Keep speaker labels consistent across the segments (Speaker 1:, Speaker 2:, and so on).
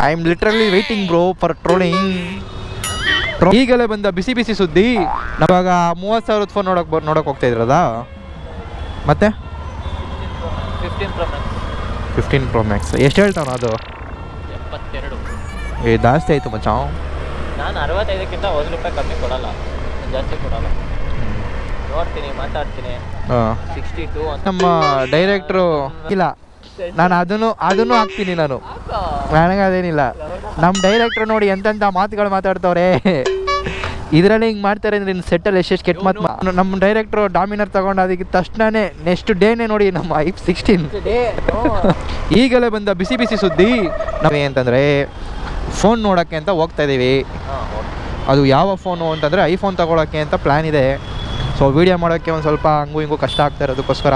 Speaker 1: I am literally waiting bro for trolling. ಈಗಲೇ ಬಂದ ಬಿಸಿ ಬಿಸಿ ಸುದ್ದಿ. ನಾವಾಗ 30,000 ಫೋನ್ ನೋಡಕ್ ಹೋಗ್ತಾ ಇದ್ರದ. ಮತ್ತೆ 15 Pro Max ಎಷ್ಟು ಹೇಳ್ತಾವ ಅದು? 72. ಜಾಸ್ತಿ ಆಯ್ತು ಮಚ್ಚ.
Speaker 2: ನಾನು 65ಕ್ಕಿಂತ ₹1 ಕಮ್ಮಿ ಕೊಡಲ್ಲ, ಜಾಸ್ತಿ ಕೊಡಲ್ಲ. ನೋಡ್ತೀನಿ, ಮಾತಾಡ್ತೀನಿ. 62 ಅಂತ
Speaker 1: ನಮ್ಮ ಡೈರೆಕ್ಟ್ರು ಇಲ್ಲ, ನಾನು ಅದನ್ನು ಹಾಕ್ತೀನಿ. ನನಗದೇನಿಲ್ಲ. ನಮ್ಮ ಡೈರೆಕ್ಟ್ರು ನೋಡಿ ಎಂತೆಂಥ ಮಾತುಗಳು ಮಾತಾಡ್ತವ್ರೆ. ಇದರಲ್ಲಿ ಹಿಂಗೆ ಮಾಡ್ತಾರೆ ಅಂದ್ರೆ ಇನ್ನು ಸೆಟ್ಟಲ್ಲಿ ಎಷ್ಟೆಷ್ಟು ಕೆಟ್ಟ ಮಾತು. ನಮ್ಮ ಡೈರೆಕ್ಟ್ರು ಡಾಮಿನರ್ ತಗೊಂಡು ಅದಕ್ಕೆ ತಕ್ಷಣನೇ ನೆಕ್ಸ್ಟ್ ಡೇನೇ ನೋಡಿ ನಮ್ಮ i16 ಈಗಲೇ ಬಂದ ಬಿಸಿ ಬಿಸಿ ಸುದ್ದಿ. ನಾವೇಂತಂದರೆ ಫೋನ್ ನೋಡೋಕ್ಕೆ ಅಂತ ಹೋಗ್ತಾ ಇದ್ದೀವಿ. ಅದು ಯಾವ ಫೋನು ಅಂತಂದರೆ ಐಫೋನ್ ತಗೊಳ್ಳೋಕ್ಕೆ ಅಂತ ಪ್ಲ್ಯಾನ್ ಇದೆ. ಸೊ ವೀಡಿಯೋ ಮಾಡೋಕ್ಕೆ ಒಂದು ಸ್ವಲ್ಪ ಹಂಗೂ ಹಿಂಗೂ ಕಷ್ಟ ಆಗ್ತಾ ಇರೋದಕ್ಕೋಸ್ಕರ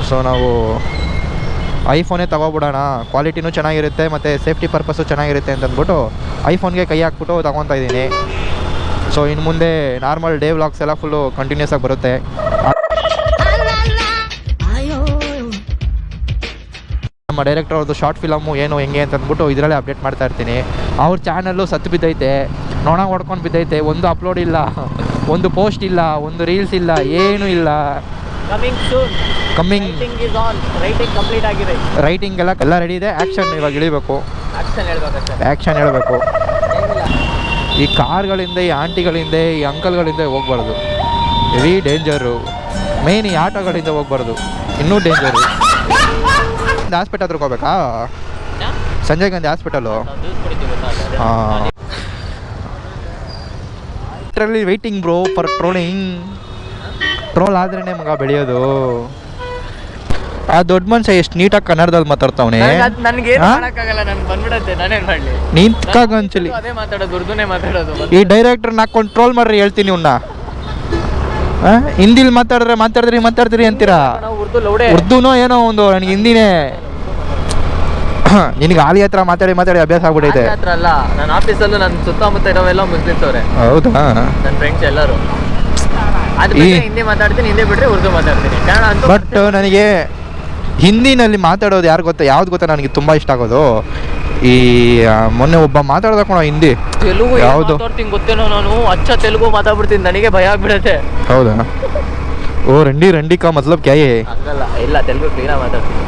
Speaker 1: ಸೊ ನಾವು ಐಫೋನೇ ತಗೊಬಿಡೋಣ, ಕ್ವಾಲಿಟಿನೂ ಚೆನ್ನಾಗಿರುತ್ತೆ ಮತ್ತು ಸೇಫ್ಟಿ ಪರ್ಪಸ್ಸು ಚೆನ್ನಾಗಿರುತ್ತೆ ಅಂತ ಅಂದ್ಬಿಟ್ಟು ಐಫೋನ್ಗೆ ಕೈ ಹಾಕ್ಬಿಟ್ಟು ತಗೊತಾ ಇದ್ದೀನಿ. ಸೊ ಇನ್ನು ಮುಂದೆ ನಾರ್ಮಲ್ ಡೇ ವ್ಲಾಗ್ಸ್ ಎಲ್ಲ ಫುಲ್ಲು ಕಂಟಿನ್ಯೂಸ್ ಆಗಿ ಬರುತ್ತೆ. ನಮ್ಮ ಡೈರೆಕ್ಟರ್ ಅವ್ರದ್ದು ಶಾರ್ಟ್ ಫಿಲಮು ಏನು ಹೆಂಗೆ ಅಂತ ಅಂದ್ಬಿಟ್ಟು ಇದರಲ್ಲೇ ಅಪ್ಡೇಟ್ ಮಾಡ್ತಾ ಇರ್ತೀನಿ. ಅವ್ರ ಚಾನಲ್ಲು ಸತ್ತು ಬಿದ್ದೈತೆ, ನೊಣ ಹೊಡ್ಕೊಂಡು ಬಿದ್ದೈತೆ. ಒಂದು ಅಪ್ಲೋಡ್ ಇಲ್ಲ, ಒಂದು ಪೋಸ್ಟ್ ಇಲ್ಲ, ಒಂದು ರೀಲ್ಸ್ ಇಲ್ಲ, ಏನೂ ಇಲ್ಲ. ಕಮ್ಮಿಂಗ್
Speaker 2: ರೈಟಿಂಗ್ ಕಂಪ್ಲೀಟ್ ಆಗಿದೆ.
Speaker 1: ರೈಟಿಂಗ್ ಎಲ್ಲ ರೆಡಿ ಇದೆ. ಆ್ಯಕ್ಷನ್ ಇವಾಗ ಇಳಿಬೇಕು, ಆ್ಯಕ್ಷನ್ ಹೇಳಬೇಕು. ಈ ಕಾರ್ಗಳಿಂದ, ಈ ಆಂಟಿಗಳಿಂದ, ಈ ಅಂಕಲ್ಗಳಿಂದ ಹೋಗ್ಬಾರ್ದು, ಹೆವಿ ಡೇಂಜರು. ಮೇನ್ ಈ ಆಟೋಗಳಿಂದ ಹೋಗ್ಬಾರ್ದು, ಇನ್ನೂ ಡೇಂಜರು. ಹಾಸ್ಪಿಟಲ್ ಹತ್ರಕ್ಕೆ ಹೋಗ್ಬೇಕಾ? ಸಂಜಯ್ ಗಾಂಧಿ ಹಾಸ್ಪಿಟಲು. ಹಾಂ, literally waiting bro for trolling. Troll ಆದ್ರೇ ಮಗ ಬೆಳೆಯೋದು. ಆ ದೊಡ್ಡ ಮನುಷ್ಯ ಎಷ್ಟು ನೀಟಾಗಿ ಕನ್ನಡದಲ್ಲಿ ಮಾತಾಡ್ತಾವನೆ. ನಿಂತ್ಕಾಗಂಚಲಿ ಈ ಡೈರೆಕ್ಟರ್ನ ಹಾಕೊಂಡು ಟ್ರೋಲ್ ಮಾಡ್ರಿ ಹೇಳ್ತೀನಿ. ಇವ್ನ ಹಿಂದಿಲಿ ಮಾತಾಡ್ತೀರಿ ಅಂತೀರಾ. ಉರ್ದುನೋ ಏನೋ ಒಂದು, ನನಗೆ ಹಿಂದಿನೇ. ನಿನಗೆ ಆಲಿ ಹತ್ರ ಮಾತಾಡಿ ಅಭ್ಯಾಸ ಆಗ್ಬಿಟ್ಟೈತೆ.
Speaker 2: ನನ್ನ ಆಫೀಸಲ್ಲೂ ನನ್ನ ಸುತ್ತಮುತ್ತ ಇರೋವೆಲ್ಲ ಮುಸ್ಲಿಮ್ಸ್ ಅವರೇ.
Speaker 1: ಹೌದಾ?
Speaker 2: ನನ್ನ ಫ್ರೆಂಡ್ಸ್ ಎಲ್ಲರೂ ಹಿಂದಿ ಮಾತಾಡ್ತೀನಿ, ಹಿಂದಿ ಬಿಟ್ಟರೆ ಉರ್ದು ಮಾತಾಡ್ತೀನಿ, ಕನ್ನಡ ಅಂತ.
Speaker 1: ಬಟ್ ನನಗೆ ಹಿಂದಿನಲ್ಲಿ ಮಾತಾಡೋದು ಯಾವ್ದು ಗೊತ್ತಾ ನನಗೆ ತುಂಬ ಇಷ್ಟ ಆಗೋದು? ಈ ಮೊನ್ನೆ ಒಬ್ಬ ಮಾತಾಡ್ದ ಕಣೋ ಹಿಂದಿ.
Speaker 2: ತೆಲುಗು ಯಾವುದು ಮಾತಾಡ್ತೀನಿ ಗೊತ್ತೇನೋ, ನಾನು ಅಚ್ಚ ತೆಲುಗು ಮಾತಾಡ್ಬಿಡ್ತೀನಿ, ನನಗೆ ಭಯ ಆಗ್ಬಿಡುತ್ತೆ.
Speaker 1: ಹೌದಾ? ಓ రండి का मतलब क्या है?
Speaker 2: అంగಲ್ಲ ಇಲ್ಲ, తెలుగు క్లియర్ మాట్లాడుతుంది.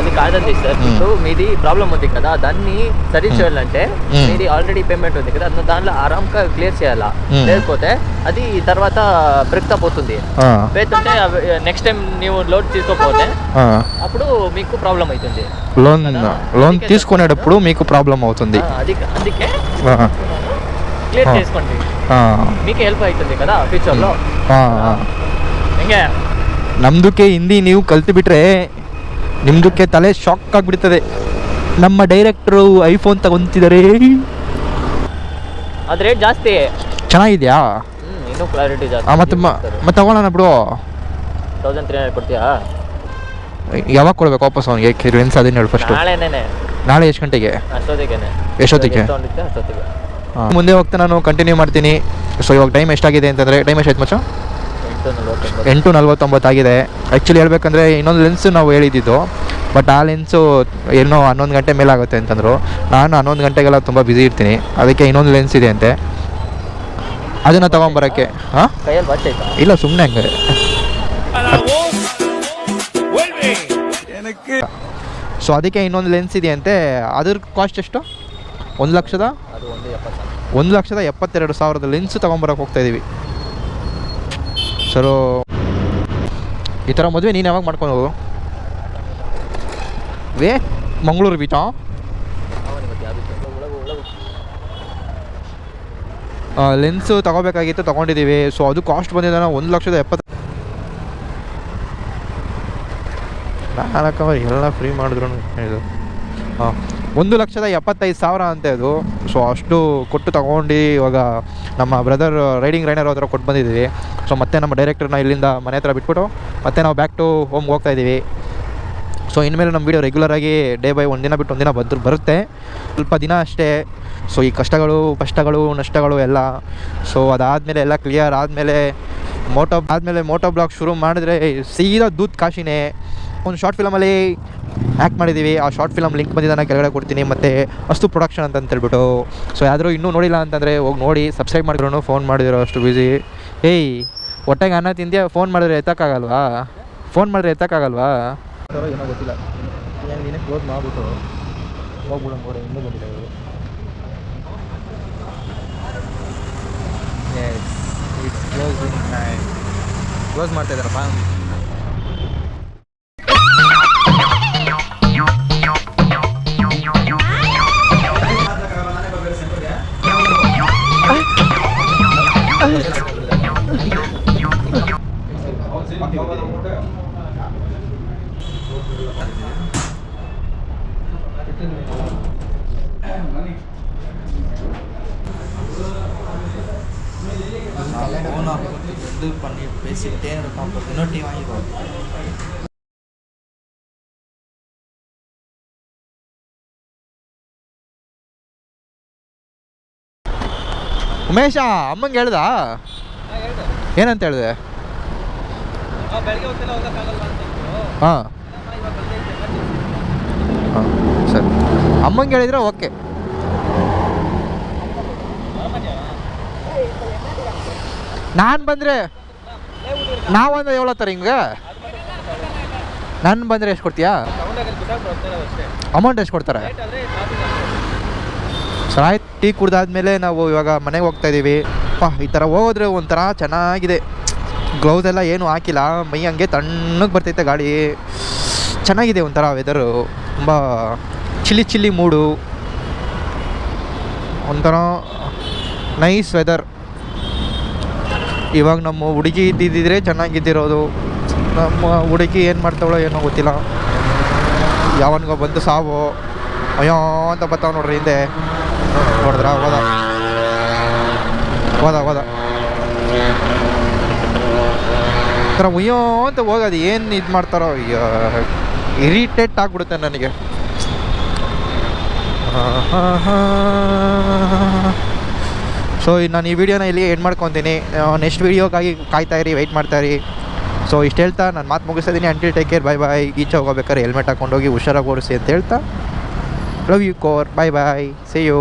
Speaker 2: అది కాదండి సార్, ఇప్పుడు మీది ప్రాబ్లం ఉంది కదా, దాన్ని సరి చేయాలంటే మీది ఆల్రెడీ పేమెంట్ ఉంది కదా, దాంట్లో ఆరాంగా క్లియర్ చేయాలా. లేకపోతే అది తర్వాత బ్రేక్ పోతుంది. పోతుంటే నెక్స్ట్ టైం నీవు లోడ్ తీసుకోకపోతే అప్పుడు మీకు ప్రాబ్లం అవుతుంది.
Speaker 1: లోన్ తీసుకునేటప్పుడు మీకు ప్రాబ్లం అవుతుంది.
Speaker 2: అందుకే క్లియర్ చేసుకోండి, మీకు హెల్ప్ అవుతుంది కదా ఫ్యూచర్లో.
Speaker 1: ನಮ್ದಕ್ಕೆ ಹಿಂದಿ ನೀವು ಕಲ್ತು ಬಿಟ್ರೆ ನಿಮ್ದಕ್ಕೆ ತಲೆ ಶಾಕ್ ಆಗಿಬಿಡ್ತದೆ. ನಮ್ಮ ಡೈರೆಕ್ಟ್ರು ಐಫೋನ್ ತಗೊಂತಿದ್ದಾರೆ.
Speaker 2: ಅದು ರೇಟ್ ಜಾಸ್ತಿ.
Speaker 1: ಚೆನ್ನಾಗಿದೆಯಾ?
Speaker 2: ಇನ್ನೂ ಕ್ಲಾರಿಟಿ ಜಾಸ್ತಿ.
Speaker 1: ಮತ್ತೆ ತಗೊಳ್ಳೋಣ ಬಿಡು.
Speaker 2: 1300 ಕೊಡ್ತೀಯಾ?
Speaker 1: ಯಾವಾಗ ಕೊಡ್ಬೇಕು ವಾಪಸ್ ಅವನಿಗೆ? ಕಿರುವೆನ್ಸ್ ಅದನ್ನ ಹೇಳಿ ಫಸ್ಟ್. ನಾಳೆ ಎಷ್ಟು ಗಂಟೆಗೆ? ಎಷ್ಟೊತ್ತಿಗೆ? ಮುಂದೆ ಹೋಗ್ತಾ ನಾನು ಕಂಟಿನ್ಯೂ ಮಾಡ್ತೀನಿ. ಸೊ ಇವಾಗ ಟೈಮ್ ಎಷ್ಟಾಗಿದೆ ಅಂತಂದರೆ, ಟೈಮ್ ಎಷ್ಟಾಯ್ತು ಮಚ್ಚ? 8:49 ಆಗಿದೆ. ಆ್ಯಕ್ಚುಲಿ ಹೇಳ್ಬೇಕಂದ್ರೆ ಇನ್ನೊಂದು ಲೆನ್ಸು ನಾವು ಹೇಳಿದ್ದು, ಬಟ್ ಆ ಲೆನ್ಸು ಏನೋ 11 ಗಂಟೆ ಮೇಲೆ ಆಗುತ್ತೆ ಅಂತಂದರು. ನಾನು 11 ಗಂಟೆಗೆಲ್ಲ ತುಂಬ ಬ್ಯುಸಿ ಇರ್ತೀನಿ, ಅದಕ್ಕೆ ಇನ್ನೊಂದು ಲೆನ್ಸ್ ಇದೆ ಅಂತೆ, ಅದನ್ನು ತೊಗೊಂಬರೋಕ್ಕೆ. ಹಾಂ, ಇಲ್ಲ ಸುಮ್ಮನೆ ಹಂಗೆ. ಸೊ ಅದಕ್ಕೆ ಇನ್ನೊಂದು ಲೆನ್ಸ್ ಇದೆ ಅಂತೆ. ಅದ್ರ ಕಾಸ್ಟ್ ಎಷ್ಟು? 1,72,000 ಲೆನ್ಸ್ ತೊಗೊಂಬರೋಕೆ ಹೋಗ್ತಾಯಿದ್ದೀವಿ. ಸರೋ ಈ ಥರ ಮದುವೆ ನೀನು ಯಾವಾಗ ಮಾಡ್ಕೊಂಡು ಹೋಗು? ಮಂಗಳೂರು ಬೀಚಾ? ಲೆನ್ಸು ತೊಗೋಬೇಕಾಗಿತ್ತು, ತೊಗೊಂಡಿದ್ದೀವಿ. ಸೊ ಅದು ಕಾಸ್ಟ್ ಬಂದಿದೆ 1,70,000. ನಾಲ್ಕು ಎಲ್ಲ ಫ್ರೀ ಮಾಡಿದ್ರು ಇದು. 1,75,000 ಅಂತೆ ಅದು. ಸೊ ಅಷ್ಟು ಕೊಟ್ಟು ತೊಗೊಂಡು ಇವಾಗ ನಮ್ಮ ಬ್ರದರ್ ರೈಡಿಂಗ್ ರೈನರ್ ಹತ್ರ ಕೊಟ್ಟು ಬಂದಿದ್ದೀವಿ. ಸೊ ಮತ್ತೆ ನಮ್ಮ ಡೈರೆಕ್ಟರ್ನ ಇಲ್ಲಿಂದ ಮನೆ ಹತ್ರ ಬಿಟ್ಬಿಟ್ಟು ಮತ್ತೆ ನಾವು ಬ್ಯಾಕ್ ಟು ಹೋಮ್ಗೆ ಹೋಗ್ತಾಯಿದ್ದೀವಿ. ಸೊ ಇನ್ಮೇಲೆ ನಮ್ಮ ವೀಡಿಯೋ ರೆಗ್ಯುಲರಾಗಿ ಡೇ ಬೈ ಒಂದಿನ ಬಿಟ್ಟು ಒಂದಿನ ಬರುತ್ತೆ, ಸ್ವಲ್ಪ ದಿನ ಅಷ್ಟೇ. ಸೊ ಈ ಕಷ್ಟಗಳು ನಷ್ಟಗಳು ಎಲ್ಲ. ಸೊ ಅದಾದಮೇಲೆ ಎಲ್ಲ ಕ್ಲಿಯರ್ ಆದಮೇಲೆ ಮೋಟೋ ಬ್ಲಾಗ್ ಶುರು ಮಾಡಿದ್ರೆ ಸೀದಾ ದೂತ್ ಕಾಶಿನೇ. ಒಂದು ಶಾರ್ಟ್ ಫಿಲಮಲ್ಲಿ ಆ್ಯಕ್ಟ್ ಮಾಡಿದ್ದೀವಿ. ಆ ಶಾರ್ಟ್ ಫಿಲಮ್ ಲಿಂಕ್ ಬಂದಿದ್ದು ನಾನು ಕೆಳಗಡೆ ಕೊಡ್ತೀನಿ. ಮತ್ತು ಅಷ್ಟು ಪ್ರೊಡಕ್ಷನ್ ಅಂತೇಳ್ಬಿಟ್ಟು. ಸೊ ಯಾದರೂ ಇನ್ನೂ ನೋಡಿಲ್ಲ ಅಂತಂದರೆ ಹೋಗಿ ನೋಡಿ. ಸಬ್ಸ್ಕ್ರೈಬ್ ಮಾಡಿದ್ರು ಫೋನ್ ಮಾಡಿದಿರೋ ಅಷ್ಟು ಬ್ಯುಸಿ. ಏಯ್ ಹೊಟ್ಟೆಗೆ ಅನ್ನ ತಿಂದ್ಯಾ, ಫೋನ್ ಮಾಡಿದ್ರೆ ಎತ್ತಕ್ಕಾಗಲ್ವಾ? ಫೋನ್ ಮಾಡಿದ್ರೆ ಎತ್ತಕ್ಕಾಗಲ್ವಾ? ಏನೋ ಗೊತ್ತಿಲ್ಲ, ನೀನೇ ಕ್ಲೋಸ್ ಮಾಡಿಬಿಟ್ಟು ಹೋಗ್ಬಿಡೋಣ ನೋಡಿ. ಇನ್ನೂ ಬಂದಿಲ್ಲ ಇವರು. Yes, it's closing time. Close ಮಾಡ್ತಾ ಇದ್ದಾರಪ್ಪ. பண்ணி பேசிக்கிட்டே இருக்கான். இன்னொரு டீ வாங்கிக்கோ. ಉಮೇಶ ಅಮ್ಮಂಗೆ ಹೇಳ್ದ? ಏನಂತ ಹೇಳಿದೆ? ಹಾಂ ಹಾಂ ಸರಿ, ಅಮ್ಮಂಗೆ ಹೇಳಿದ್ರೆ ಓಕೆ. ನಾನು ಬಂದರೆ ನಾವೊಂದು ಹೇಳತ್ತಾರೆ ಹಿಂಗೆ. ನಾನು ಬಂದರೆ ಎಷ್ಟು ಕೊಡ್ತೀಯಾ? ಅಮೌಂಟ್ ಎಷ್ಟು ಕೊಡ್ತಾರೆ? ಸರ್ ಆಯ್ತು, ಟೀ ಕುಡ್ದಾದ್ಮೇಲೆ ನಾವು ಇವಾಗ ಮನೆಗೆ ಹೋಗ್ತಾಯಿದ್ದೀವಿ. ಈ ಥರ ಹೋದ್ರೆ ಒಂಥರ ಚೆನ್ನಾಗಿದೆ. ಗ್ಲೌಸ್ ಎಲ್ಲ ಏನೂ ಹಾಕಿಲ್ಲ, ಮೈ ಹಂಗೆ ತಣ್ಣಗೆ ಬರ್ತೈತೆ ಗಾಳಿ. ಚೆನ್ನಾಗಿದೆ ಒಂಥರ ವೆದರು, ತುಂಬ ಚಿಲ್ಲಿ ಮೂಡು, ಒಂಥರ ನೈಸ್ ವೆದರ್. ಇವಾಗ ನಮ್ಮ ಹುಡುಗಿ ಇದ್ದಿದ್ದರೆ ಚೆನ್ನಾಗಿದ್ದಿರೋದು. ನಮ್ಮ ಹುಡುಗಿ ಏನು ಮಾಡ್ತಾವಳೋ ಏನೋ ಗೊತ್ತಿಲ್ಲ. ಯಾವನಿಗೋ ಬಂದು ಸಾವು ಅಯ್ಯೋ ಅಂತ ಬರ್ತಾವ ನೋಡ್ರಿ ಹಿಂದೆ. ನೋಡಿದ್ರ ಹೋದ ಥರ ಅಯ್ಯೋ ಅಂತ ಹೋಗೋದು. ಏನು ಇದು ಮಾಡ್ತಾರೋ, ಇರಿಟೇಟ್ ಆಗಿಬಿಡುತ್ತೆ ನನಗೆ. ಸೊ ನಾನು ಈ ವಿಡಿಯೋನ ಇಲ್ಲಿ ಎಂಡ್ ಮಾಡ್ಕೊತೀನಿ. ನೆಕ್ಸ್ಟ್ ವೀಡಿಯೋಗಾಗಿ ಕಾಯ್ತಾಯಿರಿ, ವೆಯ್ಟ್ ಮಾಡ್ತಾಯಿರಿ. ಸೊ ಇಷ್ಟು ಹೇಳ್ತಾ ನಾನು ಮಾತು ಮುಗಿಸ್ತಿದ್ದೀನಿ. Until take care, bye bye. ಈಚೆ ಹೋಗ್ಬೇಕಾದ್ರೆ ಹೆಲ್ಮೆಟ್ ಹಾಕ್ಕೊಂಡೋಗಿ ಹುಷಾರಾಗಿ ಓಡಿಸಿ ಅಂತ ಹೇಳ್ತಾ, ಲವ್ ಯು ಕೋರ್, ಬೈ ಬಾಯ್, ಸಿ ಯು.